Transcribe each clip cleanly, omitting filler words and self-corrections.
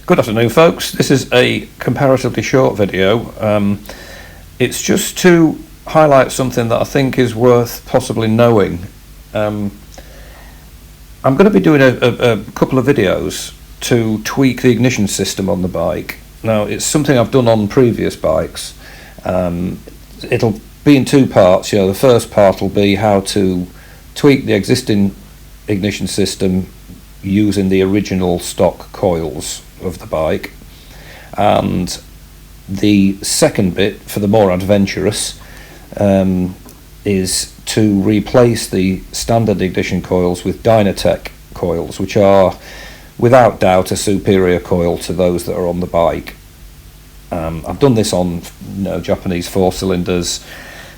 Good afternoon, folks. This is a comparatively short video. It's just to highlight something that I think is worth possibly knowing. I'm going to be doing a couple of videos to tweak the ignition system on the bike. Now, it's something I've done on previous bikes. It'll be in two parts. The first part will be how to tweak the existing ignition system using the original stock coils of the bike, and the second bit, for the more adventurous, is to replace the standard ignition coils with Dynatech coils, which are without doubt a superior coil to those that are on the bike. I've done this on Japanese 4-cylinders.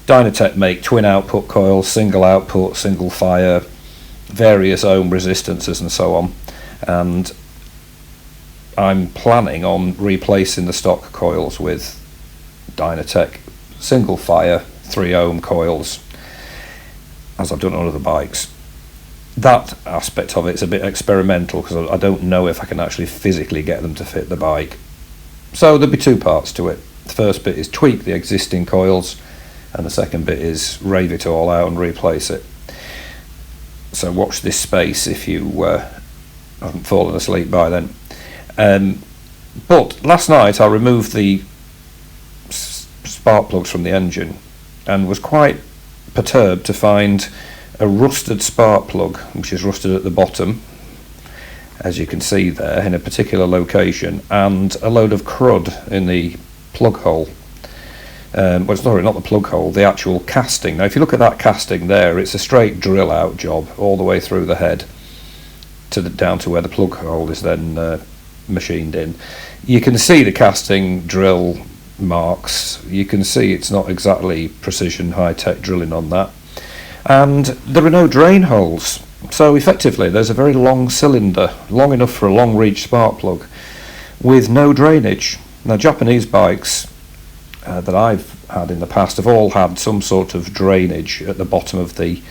Dynatech make twin output coils, single output, single fire, various ohm resistances and so on, and I'm planning on replacing the stock coils with Dynatech single fire 3 ohm coils, as I've done on other bikes. That aspect of it's a bit experimental because I don't know if I can actually physically get them to fit the bike. So there'll be two parts to it. The first bit is tweak the existing coils, and the second bit is rave it all out and replace it. So watch this space if you haven't fallen asleep by then. But last night I removed the spark plugs from the engine and was quite perturbed to find a rusted spark plug, which is rusted at the bottom, as you can see there, in a particular location, and a load of crud in the plug hole. Well, sorry, not the plug hole, the actual casting. Now if you look at that casting there, it's a straight drill out job all the way through the head down to where the plug hole is then machined in. You can see the casting drill marks. You can see it's not exactly precision high-tech drilling on that, and there are no drain holes, so effectively there's a very long cylinder, long enough for a long reach spark plug, with no drainage. Now Japanese bikes that I've had in the past have all had some sort of drainage at the bottom of the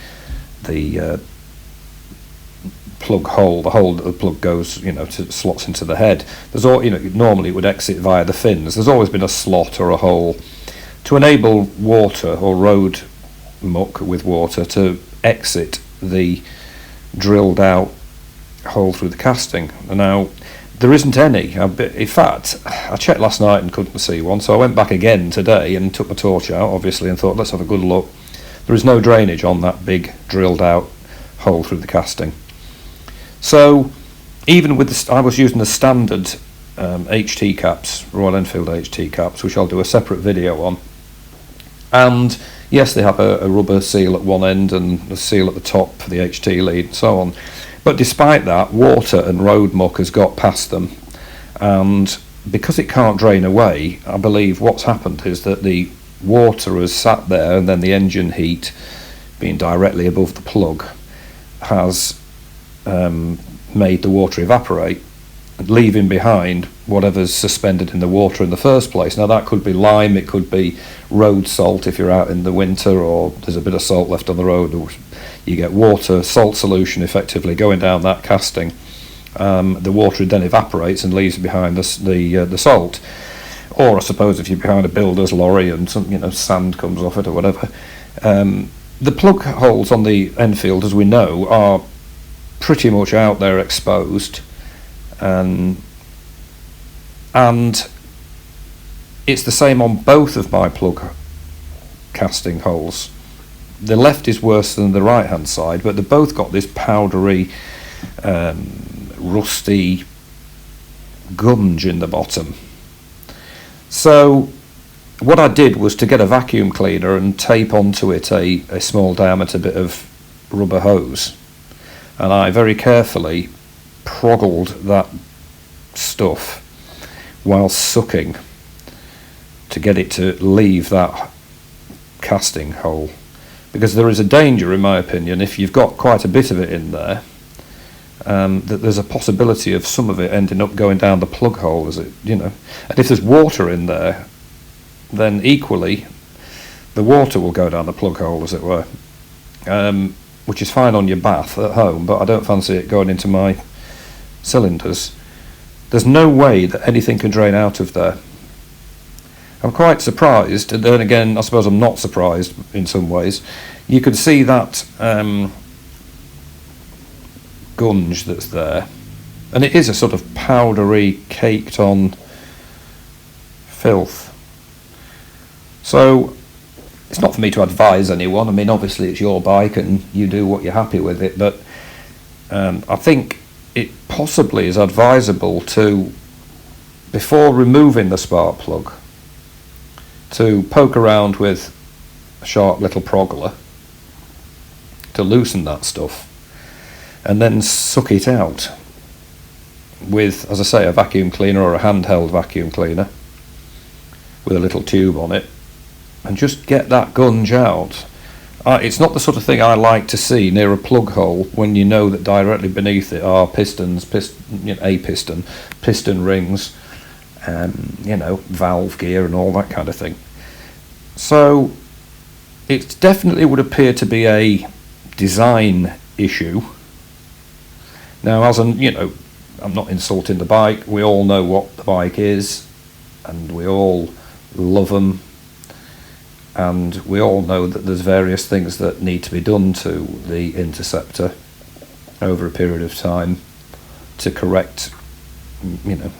plug hole, the hole that the plug goes, slots into the head. There's all, normally it would exit via the fins. There's always been a slot or a hole to enable water or road muck with water to exit the drilled out hole through the casting. Now there isn't any. In fact, I checked last night and couldn't see one, so I went back again today and took my torch out, obviously, and thought, let's have a good look. There is no drainage on that big drilled out hole through the casting. So even with I was using the standard HT caps, Royal Enfield HT caps, which I'll do a separate video on, and yes, they have a rubber seal at one end and a seal at the top for the HT lead and so on, but despite that, water and road muck has got past them, and because it can't drain away, I believe what's happened is that the water has sat there, and then the engine heat being directly above the plug has made the water evaporate, leaving behind whatever's suspended in the water in the first place. Now that could be lime, it could be road salt if you're out in the winter, or there's a bit of salt left on the road. You get water, salt solution effectively going down that casting. The water then evaporates and leaves behind the salt. Or I suppose if you're behind a builder's lorry and some sand comes off it or whatever. The plug holes on the Enfield, as we know, are pretty much out there exposed, and it's the same on both of my plug casting holes. The left is worse than the right hand side, but they've both got this powdery rusty gunge in the bottom. So what I did was to get a vacuum cleaner and tape onto it a small diameter bit of rubber hose, and I very carefully proddled that stuff while sucking to get it to leave that casting hole, because there is a danger, in my opinion, if you've got quite a bit of it in there, that there's a possibility of some of it ending up going down the plug hole, and if there's water in there, then equally the water will go down the plug hole, as it were. which is fine on your bath at home, but I don't fancy it going into my cylinders. There's no way that anything can drain out of there. I'm quite surprised, and then again I suppose I'm not surprised in some ways. You can see that gunge that's there, and it is a sort of powdery, caked on filth. So it's not for me to advise anyone. I mean, obviously it's your bike and you do what you're happy with it, but I think it possibly is advisable to, before removing the spark plug, to poke around with a sharp little progler to loosen that stuff, and then suck it out with, as I say, a vacuum cleaner or a handheld vacuum cleaner with a little tube on it, and just get that gunge out. It's not the sort of thing I like to see near a plug hole when you know that directly beneath it are pistons, piston rings, valve gear and all that kind of thing. So it definitely would appear to be a design issue. Now, I'm not insulting the bike. We all know what the bike is, and we all love them, and we all know that there's various things that need to be done to the Interceptor over a period of time to correct,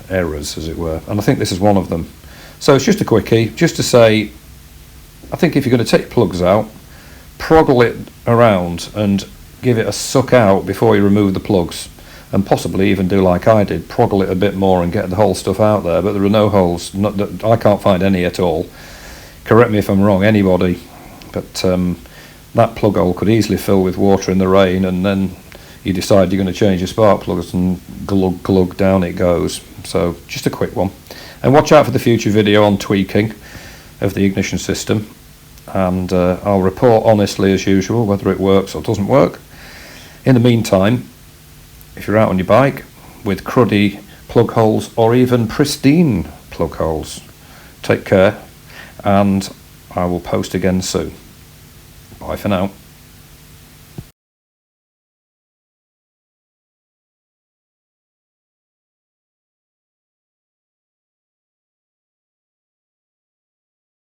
errors, as it were. And I think this is one of them. So it's just a quickie, just to say, I think if you're going to take plugs out, proggle it around and give it a suck out before you remove the plugs, and possibly even do like I did, proggle it a bit more and get the whole stuff out there. But there are no holes, I can't find any at all. Correct me if I'm wrong, anybody, but that plug hole could easily fill with water in the rain, and then you decide you're going to change your spark plugs and glug glug down it goes. So just a quick one, and watch out for the future video on tweaking of the ignition system, and I'll report honestly as usual whether it works or doesn't work. In the meantime, if you're out on your bike with cruddy plug holes or even pristine plug holes, take care, and I will post again soon. Bye for now.